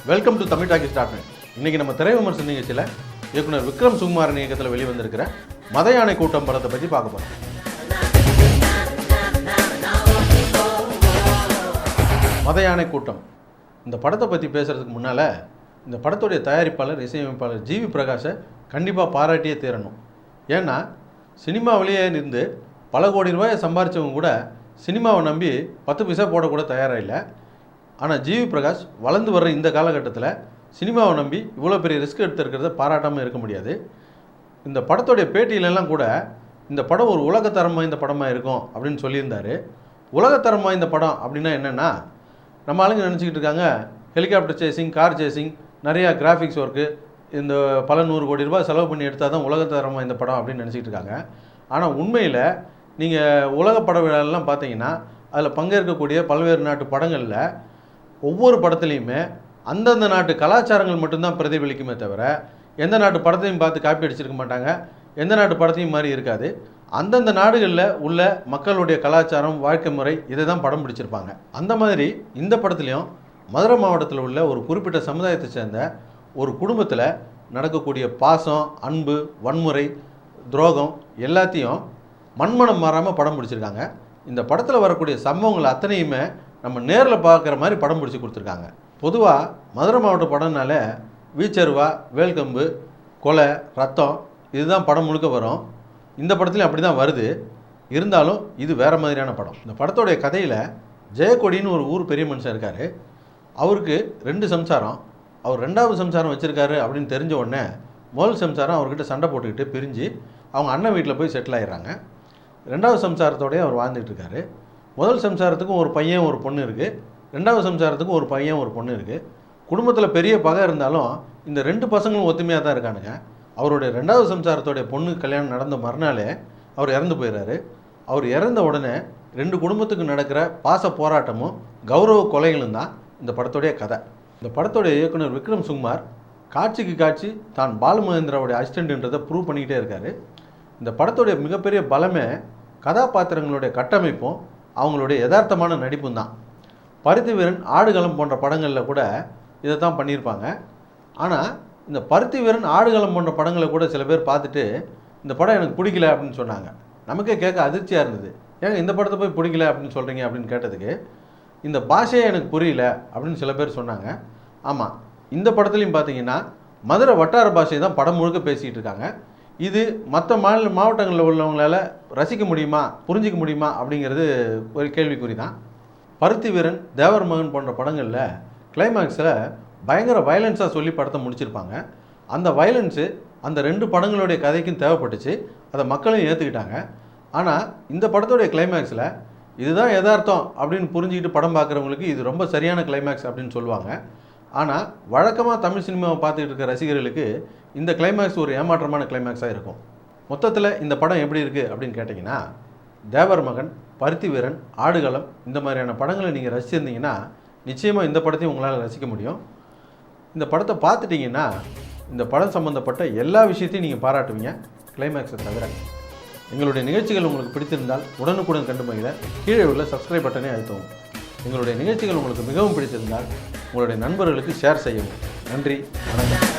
Welcome to Tamil டாக்கிஸ்.net. இன்னைக்கு நம்ம திரை விமர்சன நிகழ்ச்சியில் இயக்குனர் விக்ரம் சுகுமாரன் இயக்கத்தில் வெளிவந்திருக்கிற மத யானை கூட்டம் படத்தை பற்றி பார்க்க போகிறோம். மத யானை கூட்டம் இந்த படத்தை பற்றி பேசுகிறதுக்கு முன்னால் இந்த படத்துடைய தயாரிப்பாளர் இசையமைப்பாளர் ஜிவி பிரகாஷை கண்டிப்பாக பாராட்டியே தீரணும். ஏன்னா சினிமாவிலேயே இருந்து பல கோடி ரூபாயை சம்பாரித்தவங்க கூட சினிமாவை நம்பி 10 பைசா போடக்கூட தயாராக இல்லை. ஆனால் ஜிவி பிரகாஷ் வளர்ந்து வர்ற இந்த காலகட்டத்தில் சினிமாவை நம்பி இவ்வளோ பெரிய ரிஸ்க் எடுத்துருக்கிறத பாராட்டாமல் இருக்க முடியாது. இந்த படத்துடைய பேட்டியிலெல்லாம் கூட இந்த படம் ஒரு உலகத்தரம் வாய்ந்த படமாக இருக்கும் அப்படின்னு சொல்லியிருந்தார். உலகத்தரம் வாய்ந்த படம் அப்படின்னா என்னென்னா, நம்ம ஆளுங்க நினச்சிக்கிட்டு இருக்காங்க ஹெலிகாப்டர் சேசிங், கார் சேசிங், நிறையா கிராஃபிக்ஸ் ஒர்க்கு, இந்த பல 100 கோடி ரூபாய் செலவு பண்ணி எடுத்தால் தான் உலகத்தரம் வாய்ந்த படம் அப்படின்னு நினச்சிக்கிட்டு இருக்காங்க. ஆனால் உண்மையில் நீங்கள் உலக பட விழாலாம் பார்த்தீங்கன்னா அதில் பங்கேற்கக்கூடிய பல்வேறு நாட்டு படங்களில் ஒவ்வொரு படத்துலையுமே அந்தந்த நாட்டு கலாச்சாரங்கள் மட்டும்தான் பிரதிபலிக்குமே தவிர எந்த நாட்டு படத்தையும் பார்த்து காப்பி அடிச்சிருக்க மாட்டாங்க. எந்த நாட்டு படத்தையும் மாதிரி இருக்காது. அந்தந்த நாடுகளில் உள்ள மக்களுடைய கலாச்சாரம், வாழ்க்கை முறை இதை தான் படம் பிடிச்சிருப்பாங்க. அந்த மாதிரி இந்த படத்துலையும் மதுரை மாவட்டத்தில் உள்ள ஒரு குறிப்பிட்ட சமுதாயத்தை சேர்ந்த ஒரு குடும்பத்தில் நடக்கக்கூடிய பாசம், அன்பு, வன்முறை, துரோகம் எல்லாத்தையும் மண்மனம் மாறாமல் படம் பிடிச்சிருக்காங்க. இந்த படத்தில் வரக்கூடிய சம்பவங்கள் அத்தனையுமே நம்ம நேரில் பார்க்குற மாதிரி படம் பிடிச்சி கொடுத்துருக்காங்க. பொதுவாக மதுரை மாவட்ட படம்னாலே வீச்சருவா, வேல்கம்பு, கொலை, ரத்தம் இதுதான் படம் முழுக்க வரும். இந்த படத்துலையும் அப்படி தான் வருது. இருந்தாலும் இது வேறு மாதிரியான படம். இந்த படத்தோடைய கதையில் ஜெயக்கொடின்னு ஒரு ஊர் பெரிய மனுஷன் இருக்கார். அவருக்கு 2 சம்சாரம். அவர் 2வது சம்சாரம் வச்சுருக்காரு அப்படின்னு தெரிஞ்ச உடனே முதல் சம்சாரம் அவர்கிட்ட சண்டை போட்டுக்கிட்டு பிரிஞ்சு அவங்க அண்ணன் வீட்டில் போய் செட்டில் ஆகிடுறாங்க. 2வது சம்சாரத்தோடய அவர் வாழ்ந்துகிட்டு இருக்காரு. முதல் சம்சாரத்துக்கும் ஒரு பையன் ஒரு பொண்ணு இருக்குது. 2வது சம்சாரத்துக்கும் ஒரு பையன் ஒரு பொண்ணு இருக்குது. குடும்பத்தில் பெரிய பகை இருந்தாலும் இந்த 2 பசங்களும் ஒத்துமையாக தான் இருக்கானுங்க. அவருடைய 2வது சம்சாரத்தோடைய பொண்ணு கல்யாணம் நடந்த மறுநாளே அவர் இறந்து போயிடுறாரு. அவர் இறந்த உடனே 2 குடும்பத்துக்கு நடக்கிற பாச போராட்டமும் கௌரவ கொலைகளும் தான் இந்த படத்துடைய கதை. இந்த படத்துடைய இயக்குனர் விக்ரம் சுகுமார் காட்சிக்கு காட்சி தான் பாலுமகேந்திராவுடைய அசிஸ்டண்ட்ன்றதை ப்ரூவ் பண்ணிக்கிட்டே இருக்கார். இந்த படத்துடைய மிகப்பெரிய பலமே கதாபாத்திரங்களுடைய கட்டமைப்பும் அவங்களுடைய யதார்த்தமான நடிப்பும் தான். பருத்தி வீரன், ஆடுகளம் போன்ற படங்களில் கூட இதை தான் பண்ணியிருப்பாங்க. ஆனால் இந்த பருத்தி வீரன், ஆடுகளம் போன்ற படங்களை கூட சில பேர் பார்த்துட்டு இந்த படம் எனக்கு பிடிக்கல அப்படின்னு சொன்னாங்க. நமக்கே கேட்க அதிர்ச்சியாக இருந்தது. ஏங்க இந்த படத்தை போய் பிடிக்கல அப்படின்னு சொல்கிறீங்க அப்படின்னு கேட்டதுக்கு, இந்த பாஷையே எனக்கு புரியல அப்படின்னு சில பேர் சொன்னாங்க. ஆமாம், இந்த படத்துலையும் பார்த்தீங்கன்னா மதுரை வட்டார பாஷை தான் படம் முழுக்க பேசிகிட்டு இருக்காங்க. இது மற்ற மாவட்டங்களில் உள்ளவங்களால் ரசிக்க முடியுமா, புரிஞ்சிக்க முடியுமா அப்படிங்கிறது ஒரு கேள்விக்குறி தான். பருத்தி வீரன், தேவர் மகன் போன்ற படங்களில் கிளைமேக்ஸில் பயங்கர வயலன்ஸாக சொல்லி படத்தை முடிச்சிருப்பாங்க. அந்த வயலன்ஸு அந்த 2 படங்களுடைய கதைக்கும் தேவைப்பட்டுச்சு. அதை மக்களும் ஏற்றுக்கிட்டாங்க. ஆனால் இந்த படத்துடைய கிளைமேக்ஸில் இதுதான் யதார்த்தம் அப்படின்னு புரிஞ்சுக்கிட்டு படம் பார்க்குறவங்களுக்கு இது ரொம்ப சரியான கிளைமேக்ஸ் அப்படின்னு சொல்லுவாங்க. ஆனால் வழக்கமாக தமிழ் சினிமாவை பார்த்துக்கிட்டு இருக்க ரசிகர்களுக்கு இந்த கிளைமேக்ஸ் ஒரு ஏமாற்றமான கிளைமேக்ஸாக இருக்கும். மொத்தத்தில் இந்த படம் எப்படி இருக்குது அப்படின்னு கேட்டிங்கன்னா, தேவர் மகன், பருத்தி வீரன், ஆடுகளம் இந்த மாதிரியான படங்களை நீங்கள் ரசிச்சிருந்தீங்கன்னா நிச்சயமாக இந்த படத்தையும் உங்களால் ரசிக்க முடியும். இந்த படத்தை பார்த்துட்டிங்கன்னா இந்த படம் சம்மந்தப்பட்ட எல்லா விஷயத்தையும் நீங்கள் பாராட்டுவீங்க, கிளைமேக்ஸை தவிர. எங்களுடைய நிகழ்ச்சிகள் உங்களுக்கு பிடித்திருந்தால் உடனுக்குடன் கண்டு மகிழ கீழே உள்ள சப்ஸ்கிரைப் பட்டனை அழுத்தவும். எங்களுடைய நிகழ்ச்சிகள் உங்களுக்கு மிகவும் பிடித்திருந்தால் உங்களுடைய நண்பர்களுக்கு ஷேர் செய்யவும். நன்றி, வணக்கம்.